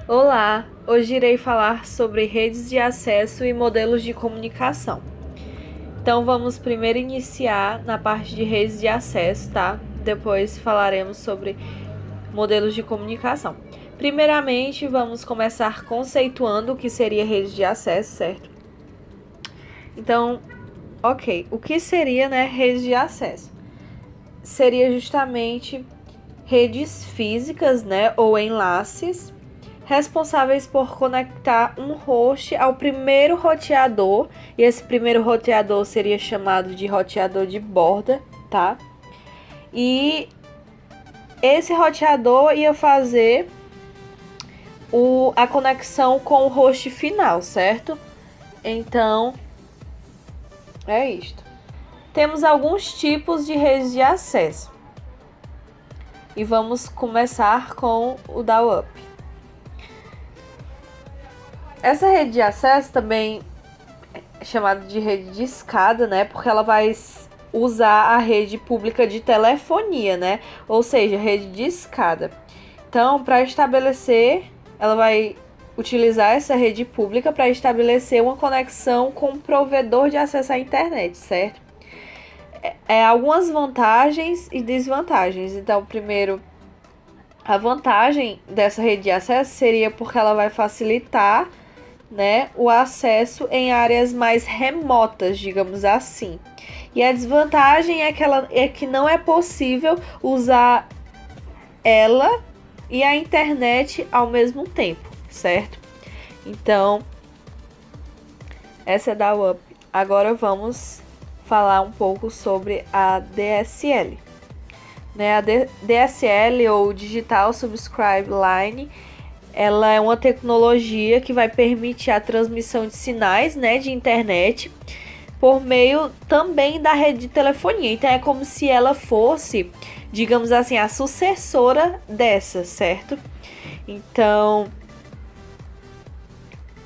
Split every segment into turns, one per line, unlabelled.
Olá, hoje irei falar sobre redes de acesso e modelos de comunicação. Então vamos primeiro iniciar na parte de redes de acesso, tá? Depois falaremos sobre modelos de comunicação. Primeiramente, vamos começar conceituando o que seria rede de acesso, certo? Então, ok, o que seria, rede de acesso? Seria justamente redes físicas, ou enlaces responsáveis por conectar um host ao primeiro roteador, e esse primeiro roteador seria chamado de roteador de borda, tá? E esse roteador ia fazer a conexão com o host final, certo? Então, é isto. Temos alguns tipos de redes de acesso. E vamos começar com o dial-up. Essa rede de acesso também é chamada de rede de escada, porque ela vai usar a rede pública de telefonia, ou seja, rede de escada. Então, para estabelecer, ela vai utilizar essa rede pública para estabelecer uma conexão com o provedor de acesso à internet, certo? Algumas vantagens e desvantagens. Então, primeiro, a vantagem dessa rede de acesso seria porque ela vai facilitar o acesso em áreas mais remotas, digamos assim. E a desvantagem é que não é possível usar ela e a internet ao mesmo tempo, certo? Então, essa é da UP. Agora vamos falar um pouco sobre a DSL. A DSL, ou Digital Subscribe Line, ela é uma tecnologia que vai permitir a transmissão de sinais, de internet por meio também da rede de telefonia. Então é como se ela fosse, digamos assim, a sucessora dessa, certo? Então,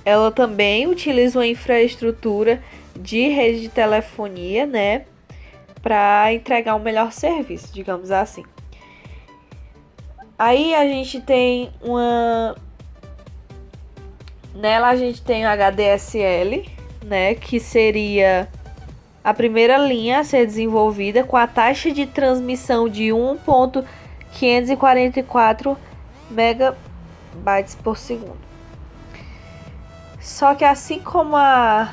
ela também utiliza uma infraestrutura de rede de telefonia, para entregar um melhor serviço, digamos assim. Aí a gente tem nela a gente tem o HDSL, que seria a primeira linha a ser desenvolvida com a taxa de transmissão de 1.544 megabytes por segundo. Só que assim como a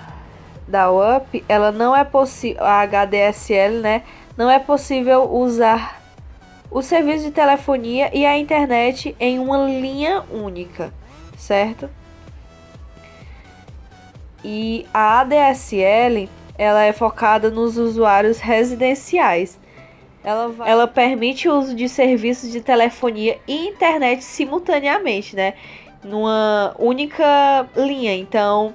da UP, ela não é possível, a HDSL, não é possível usar o serviço de telefonia e a internet em uma linha única, certo? E a ADSL, ela é focada nos usuários residenciais. Ela permite o uso de serviços de telefonia e internet simultaneamente, numa única linha. Então,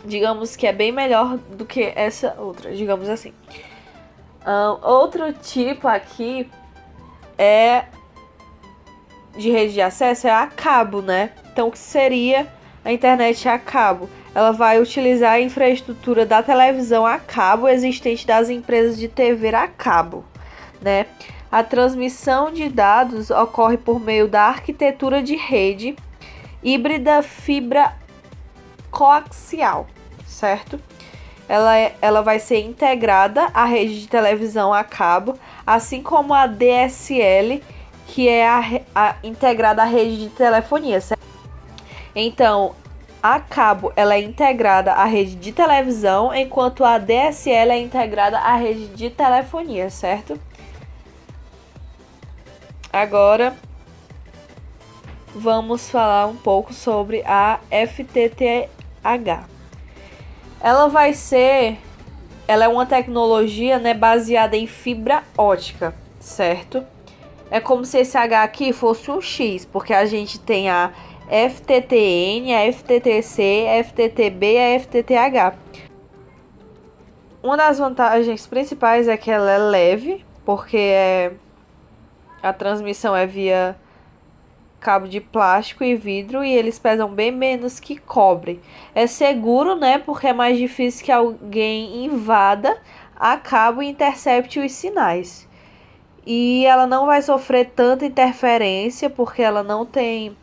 digamos que é bem melhor do que essa outra, digamos assim. Outro tipo aqui de rede de acesso é a cabo, Então, o que seria a internet a cabo? Ela vai utilizar a infraestrutura da televisão a cabo existente das empresas de TV a cabo, A transmissão de dados ocorre por meio da arquitetura de rede híbrida fibra coaxial, certo? Ela vai ser integrada à rede de televisão a cabo, assim como a DSL, que é integrada à rede de telefonia, certo? Então, a cabo ela é integrada à rede de televisão, enquanto a DSL é integrada à rede de telefonia, certo? Agora, vamos falar um pouco sobre a FTTH. Ela é uma tecnologia, baseada em fibra ótica, certo? É como se esse H aqui fosse um X, porque a gente tem a FTTN, a FTTC, a FTTB e a FTTH. Uma das vantagens principais é que ela é leve, porque a transmissão é via cabo de plástico e vidro e eles pesam bem menos que cobre. É seguro, porque é mais difícil que alguém invada a cabo e intercepte os sinais. E ela não vai sofrer tanta interferência porque ela não tem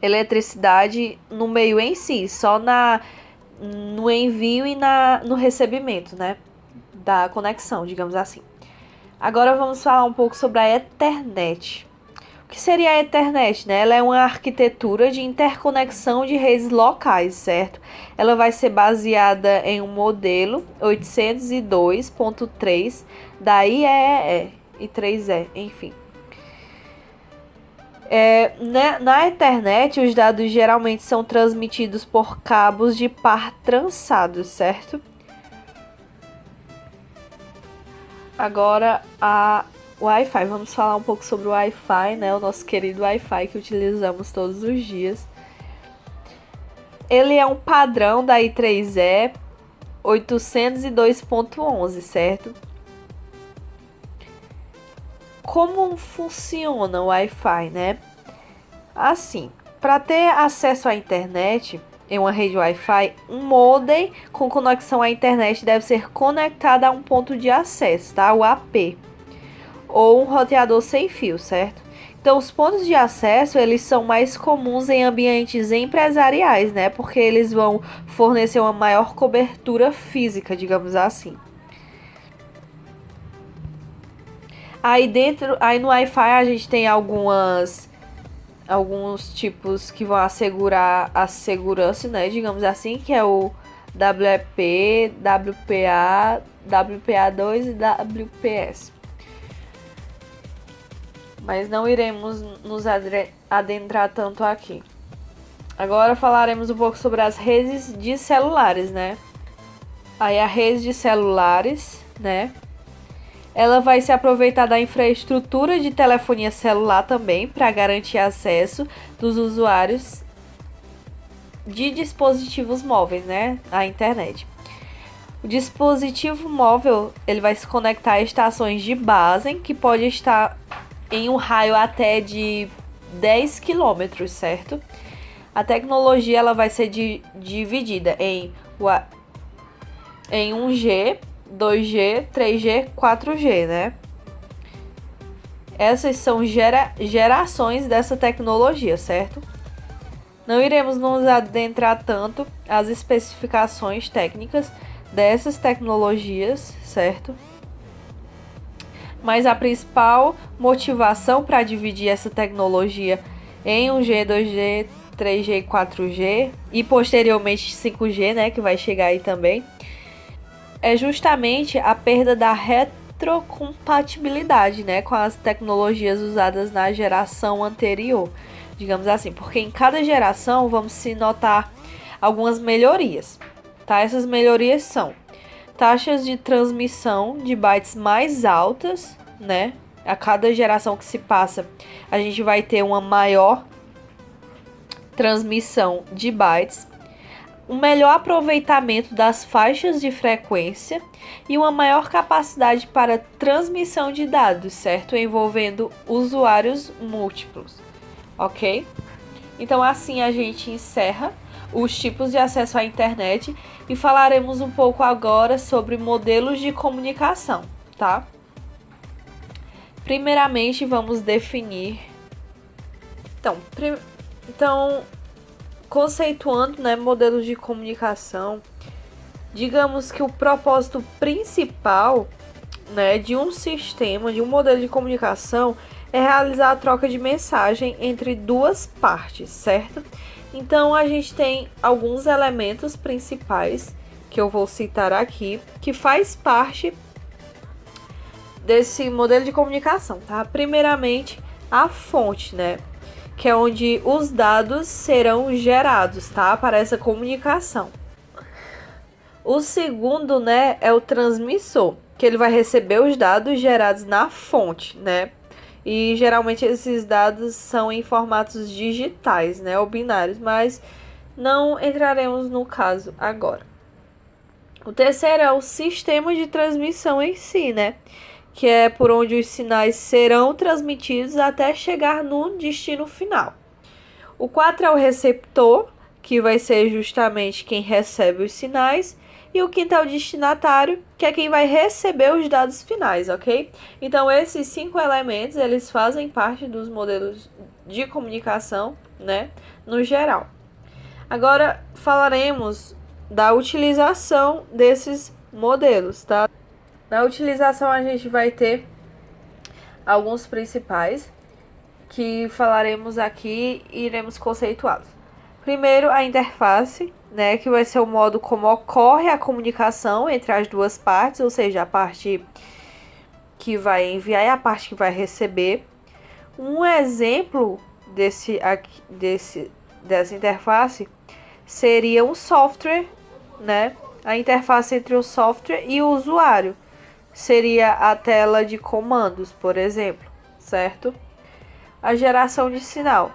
eletricidade no meio em si, só no envio e no recebimento, né, da conexão, digamos assim. Agora vamos falar um pouco sobre a Ethernet. O que seria a Ethernet, né? Ela é uma arquitetura de interconexão de redes locais, certo? Ela vai ser baseada em um modelo 802.3 da IEEE e 3E, enfim. Na Ethernet, os dados geralmente são transmitidos por cabos de par trançados, certo? Agora, a Wi-Fi. Vamos falar um pouco sobre o Wi-Fi, né? O nosso querido Wi-Fi que utilizamos todos os dias. Ele é um padrão da I3E 802.11, certo? Como funciona o Wi-Fi, né? Assim, para ter acesso à internet em uma rede Wi-Fi, um modem com conexão à internet deve ser conectado a um ponto de acesso, tá? O AP, ou um roteador sem fio, certo? Então, os pontos de acesso, eles são mais comuns em ambientes empresariais, né? Porque eles vão fornecer uma maior cobertura física, digamos assim. Aí no Wi-Fi a gente tem alguns tipos que vão assegurar a segurança, né? Digamos assim, que é o WEP, WPA, WPA2 e WPS. Mas não iremos nos adentrar tanto aqui. Agora falaremos um pouco sobre as redes de celulares, né? Aí a rede de celulares, né? Ela vai se aproveitar da infraestrutura de telefonia celular também para garantir acesso dos usuários de dispositivos móveis, né, à internet. O dispositivo móvel, ele vai se conectar a estações de base que pode estar em um raio até de 10 km, certo? A tecnologia ela vai ser dividida em 1G, 2G, 3G, 4G, né? Essas são gerações dessa tecnologia, certo? Não iremos nos adentrar tanto às especificações técnicas dessas tecnologias, certo? Mas a principal motivação para dividir essa tecnologia em 1G, 2G, 3G e 4G e posteriormente 5G, né, que vai chegar aí também, é justamente a perda da retrocompatibilidade, né, com as tecnologias usadas na geração anterior, digamos assim, porque em cada geração vamos se notar algumas melhorias, tá? Essas melhorias são taxas de transmissão de bytes mais altas, né? A cada geração que se passa, a gente vai ter uma maior transmissão de bytes, um melhor aproveitamento das faixas de frequência e uma maior capacidade para transmissão de dados, certo? Envolvendo usuários múltiplos, ok? Então, assim a gente encerra os tipos de acesso à internet e falaremos um pouco agora sobre modelos de comunicação, tá? Primeiramente, vamos definir. Então, conceituando, né, modelos de comunicação, digamos que o propósito principal, né, de um sistema, de um modelo de comunicação, é realizar a troca de mensagem entre duas partes, certo? Então, a gente tem alguns elementos principais que eu vou citar aqui, que faz parte desse modelo de comunicação, tá? Primeiramente, a fonte, né? Que é onde os dados serão gerados, tá? Para essa comunicação. O segundo, né, é o transmissor, que ele vai receber os dados gerados na fonte, né? E geralmente esses dados são em formatos digitais, né, ou binários, mas não entraremos no caso agora. O terceiro é o sistema de transmissão em si, né? Que é por onde os sinais serão transmitidos até chegar no destino final. O 4 é o receptor, que vai ser justamente quem recebe os sinais. E o quinto é o destinatário, que é quem vai receber os dados finais, ok? Então, esses 5 elementos, eles fazem parte dos modelos de comunicação, né, no geral. Agora, falaremos da utilização desses modelos, tá? Na utilização, a gente vai ter alguns principais, que falaremos aqui e iremos conceituá-los. Primeiro, a interface, né, que vai ser o modo como ocorre a comunicação entre as duas partes, ou seja, a parte que vai enviar e a parte que vai receber. Um exemplo dessa interface seria um software, né? A interface entre o software e o usuário seria a tela de comandos, por exemplo, certo? A geração de sinal.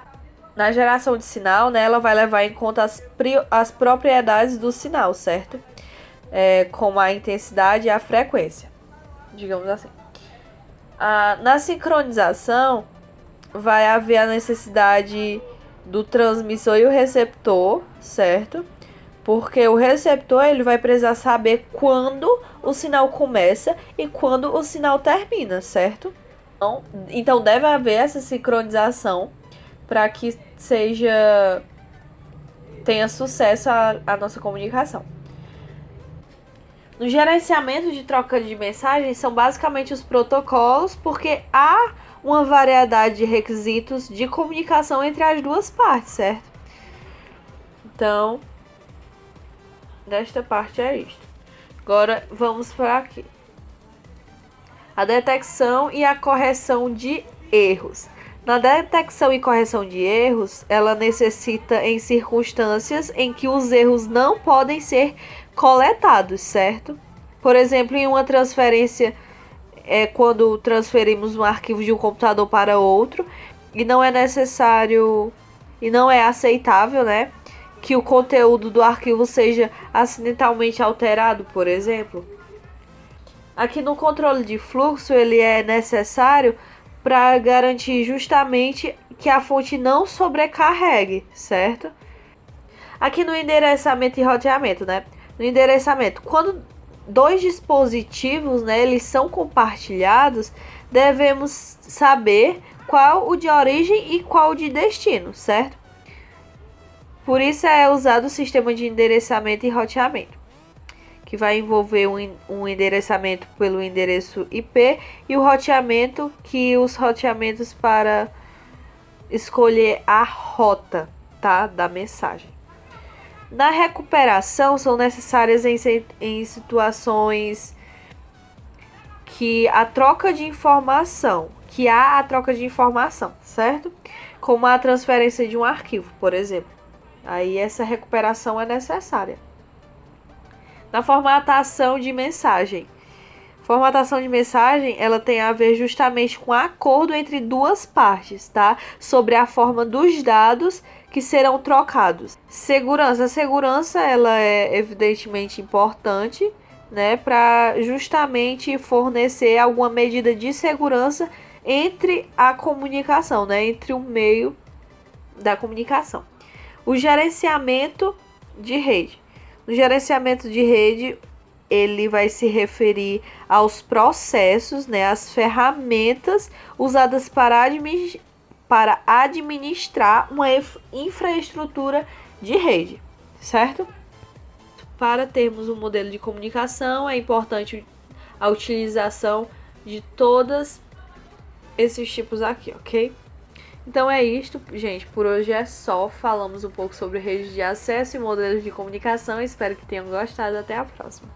Na geração de sinal, né, ela vai levar em conta as propriedades do sinal, certo? Como a intensidade e a frequência, digamos assim. Na sincronização, vai haver a necessidade do transmissor e o receptor, certo? Porque o receptor ele vai precisar saber quando o sinal começa e quando o sinal termina, certo? Então deve haver essa sincronização para que tenha sucesso a nossa comunicação. No gerenciamento de troca de mensagens são basicamente os protocolos, porque há uma variedade de requisitos de comunicação entre as duas partes, certo? Então, desta parte é isto. Agora vamos para aqui. A detecção e a correção de erros. Na detecção e correção de erros, ela necessita em circunstâncias em que os erros não podem ser coletados, certo? Por exemplo, em uma transferência, quando transferimos um arquivo de um computador para outro, e não é necessário e não é aceitável, né, que o conteúdo do arquivo seja acidentalmente alterado, por exemplo. Aqui no controle de fluxo, ele é necessário para garantir justamente que a fonte não sobrecarregue, certo? Aqui no endereçamento e roteamento, né? No endereçamento, quando dois dispositivos, né, eles são compartilhados, devemos saber qual o de origem e qual o de destino, certo? Por isso é usado o sistema de endereçamento e roteamento, que vai envolver um endereçamento pelo endereço IP e o roteamento, que os roteamentos para escolher a rota, tá, da mensagem. Na recuperação são necessárias em situações que há a troca de informação, certo? Como a transferência de um arquivo, por exemplo. Aí essa recuperação é necessária. Na formatação de mensagem. Formatação de mensagem, ela tem a ver justamente com acordo entre duas partes, tá? Sobre a forma dos dados que serão trocados. Segurança. A segurança, ela é evidentemente importante, né? Para justamente fornecer alguma medida de segurança entre a comunicação, né? Entre o meio da comunicação. O gerenciamento de rede. No gerenciamento de rede, ele vai se referir aos processos, né, as ferramentas usadas para administrar uma infraestrutura de rede, certo? Para termos um modelo de comunicação, é importante a utilização de todos esses tipos aqui, ok? Então é isto, gente. Por hoje é só. Falamos um pouco sobre redes de acesso e modelos de comunicação. Espero que tenham gostado. Até a próxima.